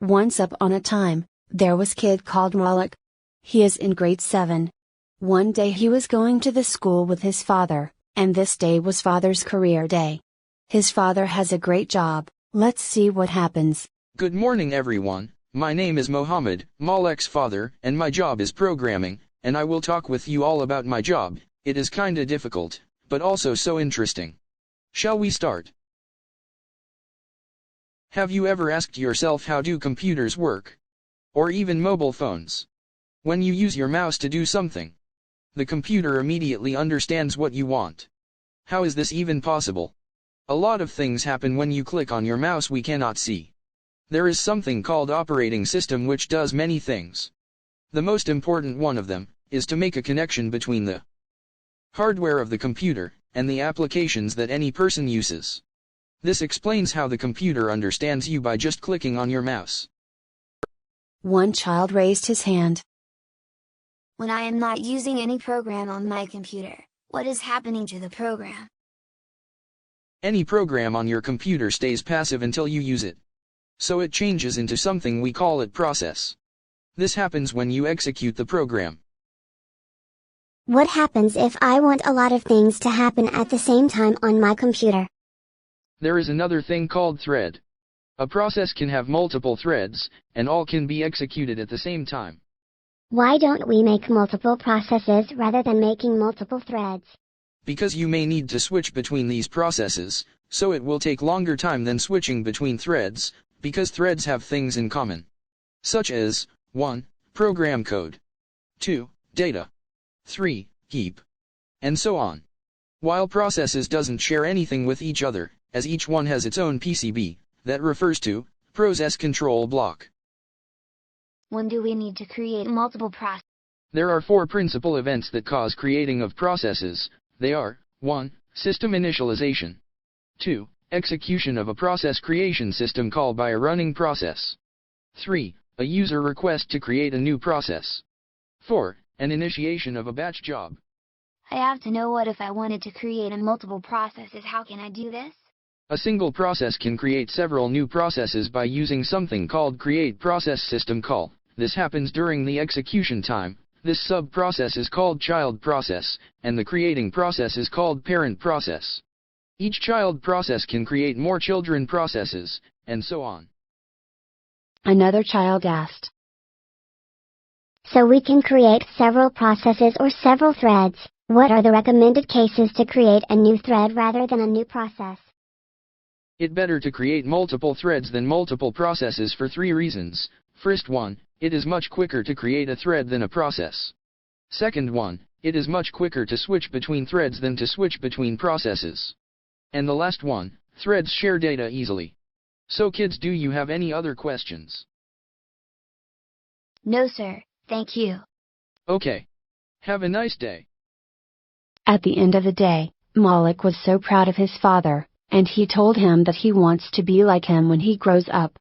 Once upon a time, there was kid called Malik. He is in grade 7. One day he was going to the school with his father, and this day was father's career day. His father has a great job. Let's see what happens. Good morning everyone, my name is Mohammed, Malik's father, and my job is programming, and I will talk with you all about my job. It is kinda difficult, but also so interesting. Shall we start? Have you ever asked yourself how do computers work? Or even mobile phones? When you use your mouse to do something, the computer immediately understands what you want. How is this even possible? A lot of things happen when you click on your mouse we cannot see. There is something called operating system which does many things. The most important one of them is to make a connection between the hardware of the computer and the applications that any person uses. This explains how the computer understands you by just clicking on your mouse. One child raised his hand. When I am not using any program on my computer, what is happening to the program? Any program on your computer stays passive until you use it. So it changes into something we call it process. This happens when you execute the program. What happens if I want a lot of things to happen at the same time on my computer? There is another thing called thread. A process can have multiple threads, and all can be executed at the same time. Why don't we make multiple processes rather than making multiple threads? Because you may need to switch between these processes, so it will take longer time than switching between threads, because threads have things in common. Such as 1. Program code, 2. Data, 3. Heap, and so on. While processes doesn't share anything with each other, as each one has its own PCB, that refers to process control block. When do we need to create multiple processes? There are 4 principal events that cause creating of processes. They are 1. System initialization, 2. Execution of a process creation system call by a running process, 3. A user request to create a new process, 4. An initiation of a batch job. I have to know what if I wanted to create a multiple processes, how can I do this? A single process can create several new processes by using something called create process system call. This happens during the execution time. This sub-process is called child process, and the creating process is called parent process. Each child process can create more children processes, and so on. Another child asked. So we can create several processes or several threads. What are the recommended cases to create a new thread rather than a new process? It's better to create multiple threads than multiple processes for 3 reasons. First one, it is much quicker to create a thread than a process. Second one, it is much quicker to switch between threads than to switch between processes. And the last one, threads share data easily. So kids, do you have any other questions? No sir, thank you. Okay. Have a nice day. At the end of the day, Malik was so proud of his father, and he told him that he wants to be like him when he grows up.